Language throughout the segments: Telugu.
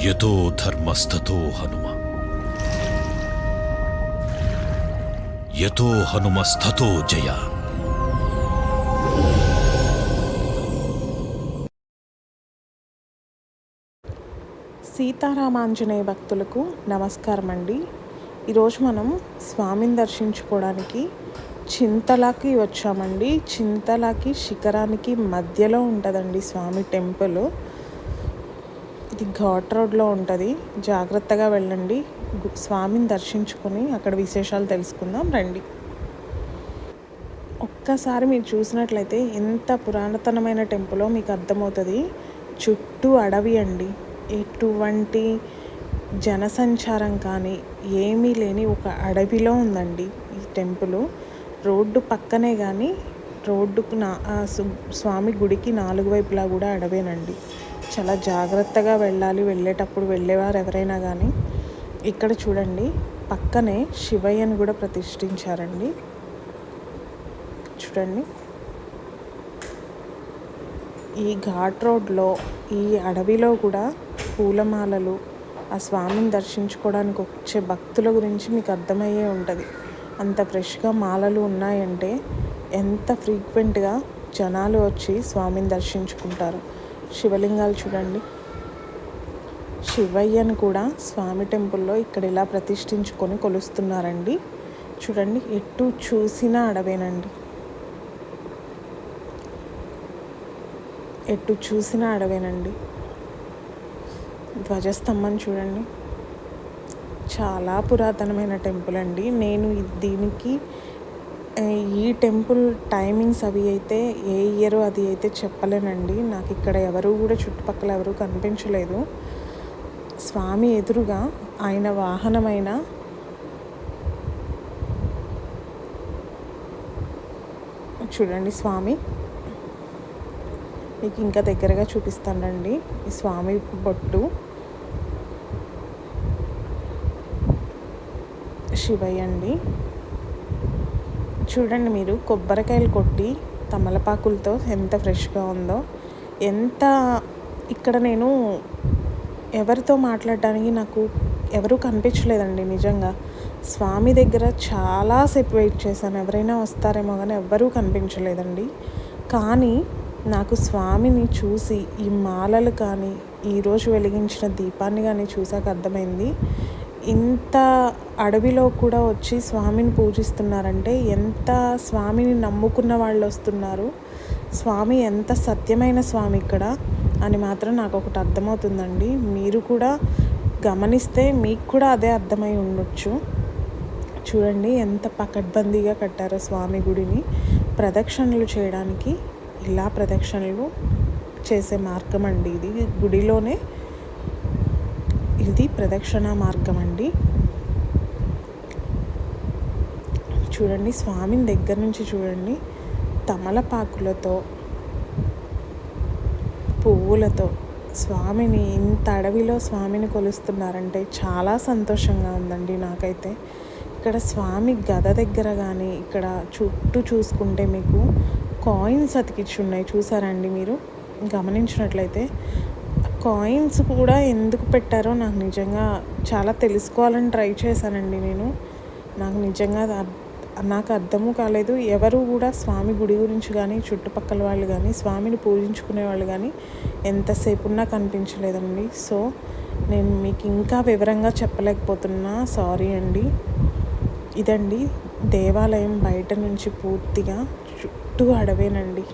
యతో ధర్మస్తతో హనుమ, యతో హనుమస్తతో జయ. సీతారామాంజనేయ భక్తులకు నమస్కారం అండి. ఈరోజు మనం స్వామిని దర్శించుకోవడానికి చింతలకి వచ్చామండి. చింతలకి శిఖరానికి మధ్యలో ఉంటుందండి స్వామి టెంపుల్. ఇది ఘాట్ రోడ్లో ఉంటుంది. జాగ్రత్తగా వెళ్ళండి. స్వామిని దర్శించుకొని అక్కడ విశేషాలు తెలుసుకుందాం రండి. ఒక్కసారి మీరు చూసినట్లయితే ఎంత పురాతనమైన టెంపులో మీకు అర్థమవుతుంది. చుట్టూ అడవి అండి. ఎటువంటి జనసంచారం కానీ ఏమీ లేని ఒక అడవిలో ఉందండి ఈ టెంపుల్. రోడ్డు పక్కనే కానీ రోడ్డుకు స్వామి గుడికి 4 వైపులా కూడా అడవేనండి. చాలా జాగ్రత్తగా వెళ్ళాలి. వెళ్ళేటప్పుడు వెళ్ళేవారు ఎవరైనా కానీ. ఇక్కడ చూడండి, పక్కనే శివయ్యను కూడా ప్రతిష్ఠించారండి. చూడండి, ఈ ఘాట్ రోడ్లో ఈ అడవిలో కూడా పూలమాలలు ఆ స్వామిని దర్శించుకోవడానికి వచ్చే భక్తుల గురించి మీకు అర్థమయ్యే ఉంటుంది. అంత ఫ్రెష్గా మాలలు ఉన్నాయంటే ఎంత ఫ్రీక్వెంట్గా జనాలు వచ్చి స్వామిని దర్శించుకుంటారు. శివలింగాలు చూడండి. శివయ్యను కూడా స్వామి టెంపుల్లో ఇక్కడ ఇలా ప్రతిష్ఠించుకొని కొలుస్తున్నారండి. చూడండి, ఎటు చూసినా అడవేనండి. ఎటు చూసినా అడవేనండి. ధ్వజస్తంభం చూడండి, చాలా పురాతనమైన టెంపుల్ అండి. నేను దీనికి ఈ టెంపుల్ టైమింగ్స్ అవి అయితే ఏ ఇయర్ అది అయితే చెప్పలేనండి. నాకు ఇక్కడ ఎవరు కూడా చుట్టుపక్కల ఎవరు కనిపించలేదు. స్వామి ఎదురుగా ఆయన వాహనమైన చూడండి స్వామి, మీకు ఇంకా దగ్గరగా చూపిస్తానండి. ఈ స్వామి బొట్టు శివయ్య అండి. చూడండి, మీరు కొబ్బరికాయలు కొట్టి తమలపాకులతో ఎంత ఫ్రెష్గా ఉందో. ఎంత ఇక్కడ నేను ఎవరితో మాట్లాడడానికి నాకు ఎవరు కనిపించలేదండి. నిజంగా స్వామి దగ్గర చాలాసేపు వెయిట్ చేశాను, ఎవరైనా వస్తారేమో కానీ ఎవ్వరూ కనిపించలేదండి. కానీ నాకు స్వామిని చూసి ఈ మాలలు కానీ ఈరోజు వెలిగించిన దీపాన్ని కానీ చూసాక అర్థమైంది, ఇంత అడవిలో కూడా వచ్చి స్వామిని పూజిస్తున్నారంటే ఎంత స్వామిని నమ్ముకున్న వాళ్ళు వస్తున్నారు, స్వామి ఎంత సత్యమైన స్వామి ఇక్కడ అని మాత్రం నాకు ఒకటి అర్థమవుతుందండి. మీరు కూడా గమనిస్తే మీకు కూడా అదే అర్థమై ఉండొచ్చు. చూడండి, ఎంత పకడ్బందీగా కట్టారో స్వామి గుడిని. ప్రదక్షిణలు చేయడానికి ఇలా ప్రదక్షిణలు చేసే మార్గం అండి ఇది. గుడిలోనే ఇది ప్రదక్షిణ మార్గం అండి. చూడండి, స్వామిని దగ్గర నుంచి చూడండి, తమలపాకులతో పువ్వులతో స్వామిని ఇంత అడవిలో స్వామిని కొలుస్తున్నారంటే చాలా సంతోషంగా ఉందండి నాకైతే. ఇక్కడ స్వామి గద దగ్గర కానీ ఇక్కడ చుట్టూ చూసుకుంటే మీకు కాయిన్స్ అతికించి ఉన్నాయి. చూసారండి మీరు గమనించినట్లయితే. కాయిన్స్ కూడా ఎందుకు పెట్టారో నాకు నిజంగా చాలా తెలుసుకోవాలని ట్రై చేశానండి నేను. నాకు నిజంగా నాకు అర్థము కాలేదు. ఎవరు కూడా స్వామి గుడి గురించి కానీ చుట్టుపక్కల వాళ్ళు కానీ స్వామిని పూజించుకునే వాళ్ళు కానీ ఎంతసేపు ఉన్నా కనిపించలేదండి. సో నేను మీకు ఇంకా వివరంగా చెప్పలేకపోతున్నా, సారీ అండి. ఇదండి దేవాలయం బయట నుంచి పూర్తిగా చుట్టూ అడవేనండి.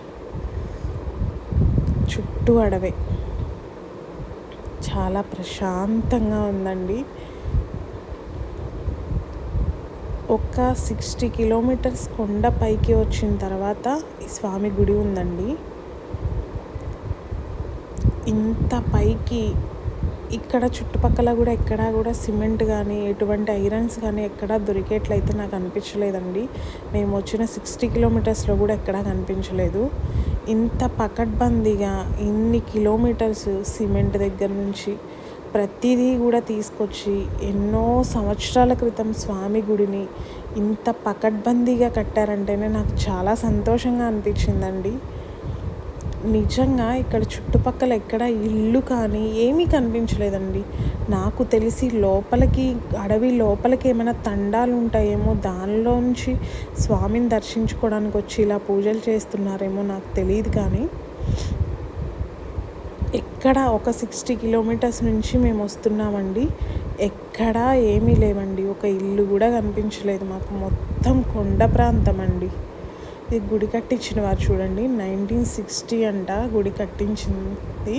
చుట్టూ అడవే, చాలా ప్రశాంతంగా ఉందండి. ఒక 60 కిలోమీటర్స్ కొండ పైకి వచ్చిన తర్వాత ఈ స్వామి గుడి ఉందండి. ఇంత పైకి ఇక్కడ చుట్టుపక్కల కూడా ఎక్కడా కూడా సిమెంట్ కానీ ఎటువంటి ఐరన్స్ కానీ ఎక్కడా దొరికేట్లయితే నాకు అనిపించలేదండి. మేము వచ్చిన 60 కిలోమీటర్స్లో కూడా ఎక్కడా కనిపించలేదు. ఇంత పకడ్బందీగా ఇన్ని కిలోమీటర్స్ సిమెంట్ దగ్గర నుంచి ప్రతిదీ కూడా తీసుకొచ్చి ఎన్నో సంవత్సరాల క్రితం స్వామి గుడిని ఇంత పకడ్బందీగా కట్టారంటేనే నాకు చాలా సంతోషంగా అనిపించిందండి. నిజంగా ఇక్కడ చుట్టుపక్కల ఎక్కడ ఇల్లు కానీ ఏమీ కనిపించలేదండి. నాకు తెలిసి లోపలికి అడవి లోపలికి ఏమైనా తండాలు ఉంటాయేమో, దానిలోంచి స్వామిని దర్శించుకోవడానికి వచ్చి ఇలా పూజలు చేస్తున్నారేమో నాకు తెలియదు. కానీ ఎక్కడ ఒక 60 కిలోమీటర్స్ నుంచి మేము వస్తున్నామండి. ఎక్కడా ఏమీ లేవండి. ఒక ఇల్లు కూడా కనిపించలేదు మాకు. మొత్తం కొండ ప్రాంతం అండి. ఇది గుడి కట్టించిన వారు చూడండి, 1960 అంట గుడి కట్టించింది.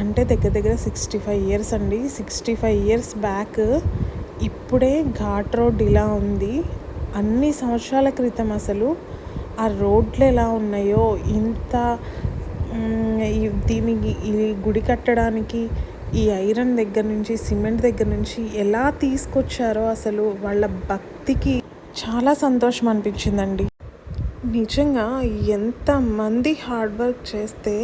అంటే దగ్గర దగ్గర 65 ఇయర్స్ అండి. 65 ఇయర్స్ బ్యాక్ ఇప్పుడే ఘాట్ రోడ్ ఇలా ఉంది. అన్ని సంవత్సరాల క్రితం అసలు ఆ రోడ్లు ఎలా ఉన్నాయో, ఇంత దీనికి ఈ గుడి కట్టడానికి ఈ ఐరన్ దగ్గర నుంచి, సిమెంట్ దగ్గర నుంచి ఎలా తీసుకొచ్చారో అసలు వాళ్ళ భక్తికి చాలా సంతోషం అనిపించిందండి. నిజంగా ఎంతమంది హార్డ్ వర్క్ చేస్తే,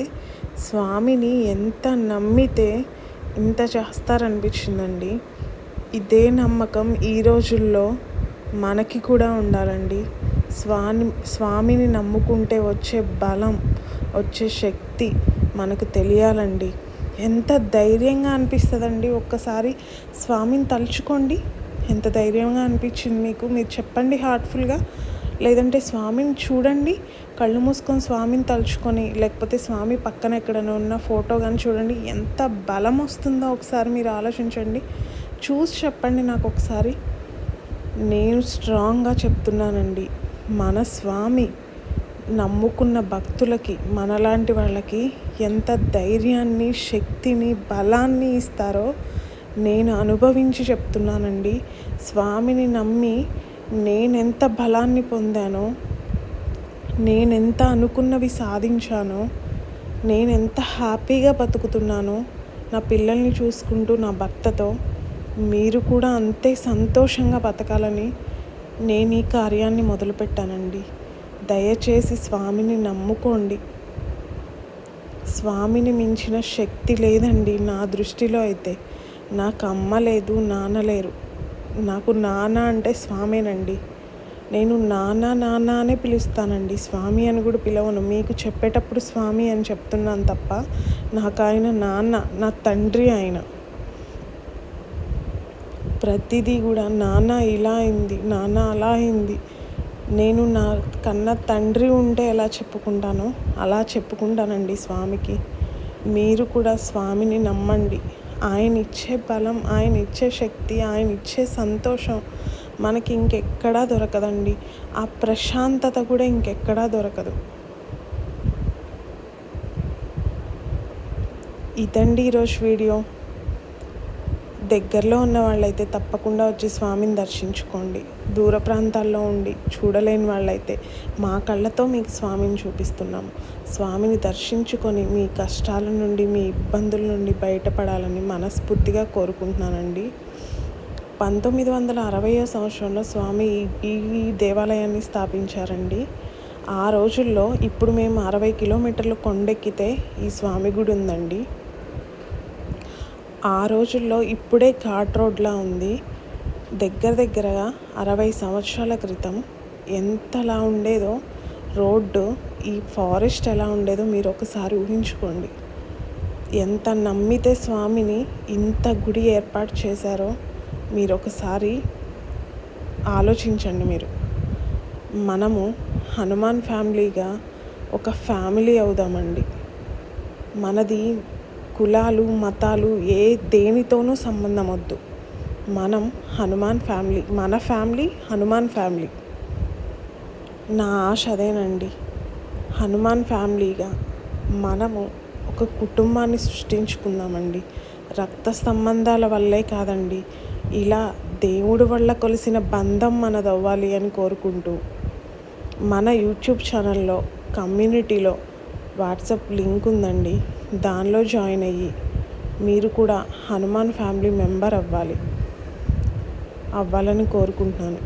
స్వామిని ఎంత నమ్మితే ఇంత చేస్తారనిపించిందండి. ఇదే నమ్మకం ఈ రోజుల్లో మనకి కూడా ఉండాలండి. స్వామిని నమ్ముకుంటే వచ్చే బలం, వచ్చే శక్తి మనకు తెలియాలండి. ఎంత ధైర్యంగా అనిపిస్తుందండి. ఒక్కసారి స్వామిని తలుచుకోండి, ఎంత ధైర్యంగా అనిపించింది మీకు. మీరు చెప్పండి హార్ట్ఫుల్గా. లేదంటే స్వామిని చూడండి, కళ్ళు మూసుకొని స్వామిని తలుచుకొని, లేకపోతే స్వామి పక్కన ఎక్కడైనా ఉన్న ఫోటో కానీ చూడండి. ఎంత బలం వస్తుందో ఒకసారి మీరు ఆలోచించండి. చూసి చెప్పండి నాకు ఒకసారి. నేను స్ట్రాంగ్గా చెప్తున్నానండి, మన స్వామి నమ్ముకున్న భక్తులకి, మనలాంటి వాళ్ళకి ఎంత ధైర్యాన్ని, శక్తిని, బలాన్ని ఇస్తారో నేను అనుభవించి చెప్తున్నానండి. స్వామిని నమ్మి నేనెంత బలాన్ని పొందానో, నేనెంత అనుకున్నవి సాధించానో, నేనెంత హ్యాపీగా బతుకుతున్నానో నా పిల్లల్ని చూసుకుంటూ, నా భర్తతో, మీరు కూడా అంతే సంతోషంగా బతకాలని నేను ఈ కార్యాన్ని మొదలుపెట్టానండి. దయచేసి స్వామిని నమ్ముకోండి. స్వామిని మించిన శక్తి లేదండి నా దృష్టిలో అయితే. నాకు అమ్మ లేదు, నాన్న లేరు. నాకు నాన్న అంటే స్వామేనండి. నేను నాన్న అనే పిలుస్తానండి, స్వామి అని కూడా పిలవను. మీకు చెప్పేటప్పుడు స్వామి అని చెప్తున్నాను తప్ప, నాకు ఆయన నాన్న, నా తండ్రి ఆయన. ప్రతిదీ కూడా నాన్న ఇలా అయింది, నాన్న అలా అయింది. నేను నా కన్న తండ్రి ఉంటే ఎలా చెప్పుకుంటానో అలా చెప్పుకుంటానండి స్వామికి. మీరు కూడా స్వామిని నమ్మండి. ఆయన ఇచ్చే బలం, ఆయన ఇచ్చే శక్తి, ఆయన ఇచ్చే సంతోషం మనకి ఇంకెక్కడా దొరకదండి. ఆ ప్రశాంతత కూడా ఇంకెక్కడా దొరకదు. ఇదండి ఈరోజు వీడియో. దగ్గరలో ఉన్న వాళ్ళైతే తప్పకుండా వచ్చి స్వామిని దర్శించుకోండి. దూర ప్రాంతాల్లో ఉండి చూడలేని వాళ్ళైతే మా కళ్ళతో మీకు స్వామిని చూపిస్తున్నాము. స్వామిని దర్శించుకొని మీ కష్టాల నుండి, మీ ఇబ్బందుల నుండి బయటపడాలని మనస్ఫూర్తిగా కోరుకుంటున్నానండి. 1960వ సంవత్సరంలో స్వామి ఈ దేవాలయాన్ని స్థాపించారండి. ఆ రోజుల్లో ఇప్పుడు మేము 60 కిలోమీటర్లు కొండెక్కితే ఈ స్వామి గుడి ఉందండి. ఆ రోజుల్లో ఇప్పుడే ఘాట్ రోడ్లా ఉంది. దగ్గరగా 60 సంవత్సరాల క్రితం ఎంతలా ఉండేదో రోడ్డు, ఈ ఫారెస్ట్ ఎలా ఉండేదో మీరు ఒకసారి ఊహించుకోండి. ఎంత నమ్మితే స్వామిని ఇంత గుడి ఏర్పాటు చేశారో మీరు ఒకసారి ఆలోచించండి. మనము హనుమాన్ ఫ్యామిలీగా ఒక ఫ్యామిలీ అవుదామండి. మనది కులాలు, మతాలు దేనితోనూ సంబంధం వద్దు. మనం హనుమాన్ ఫ్యామిలీ, మన ఫ్యామిలీ హనుమాన్ ఫ్యామిలీ. నా ఆశ అదేనండి. హనుమాన్ ఫ్యామిలీగా మనము ఒక కుటుంబాన్ని సృష్టించుకుందామండి. రక్త సంబంధాల వల్లే కాదండి, ఇలా దేవుడి వల్ల కొలిసిన బంధం మనది అవ్వాలి అని కోరుకుంటూ, మన యూట్యూబ్ ఛానల్లో కమ్యూనిటీలో వాట్సాప్ లింక్ ఉందండి, దానిలో జాయిన్ అయ్యి మీరు కూడా హనుమాన్ ఫ్యామిలీ మెంబర్ అవ్వాలని కోరుకుంటున్నాను.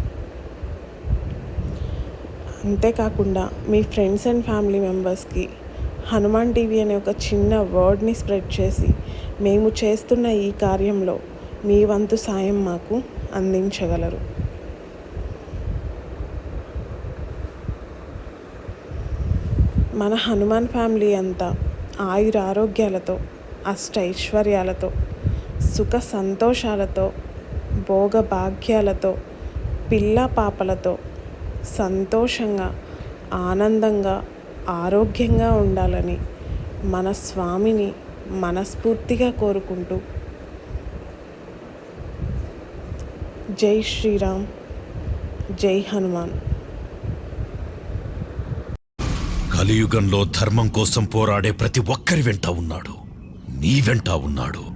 అంతేకాకుండా మీ ఫ్రెండ్స్ అండ్ ఫ్యామిలీ మెంబర్స్కి హనుమాన్ టీవీ అనే ఒక చిన్న వర్డ్ని స్ప్రెడ్ చేసి మేము చేస్తున్న ఈ కార్యంలో మీ వంతు సాయం మాకు అందించగలరు. మన హనుమాన్ ఫ్యామిలీ అంతా ఆయురారోగ్యాలతో, అష్టైశ్వర్యాలతో, సుఖ సంతోషాలతో, భోగ భాగ్యాలతో, పిల్ల పాపలతో సంతోషంగా, ఆనందంగా, ఆరోగ్యంగా ఉండాలని మన స్వామిని మనస్ఫూర్తిగా కోరుకుంటూ జై శ్రీరామ్, జై హనుమాన్. కలియుగంలో ధర్మం కోసం పోరాడే ప్రతి ఒక్కరి వెంట ఉన్నాడు. నీ వెంట ఉన్నాడు.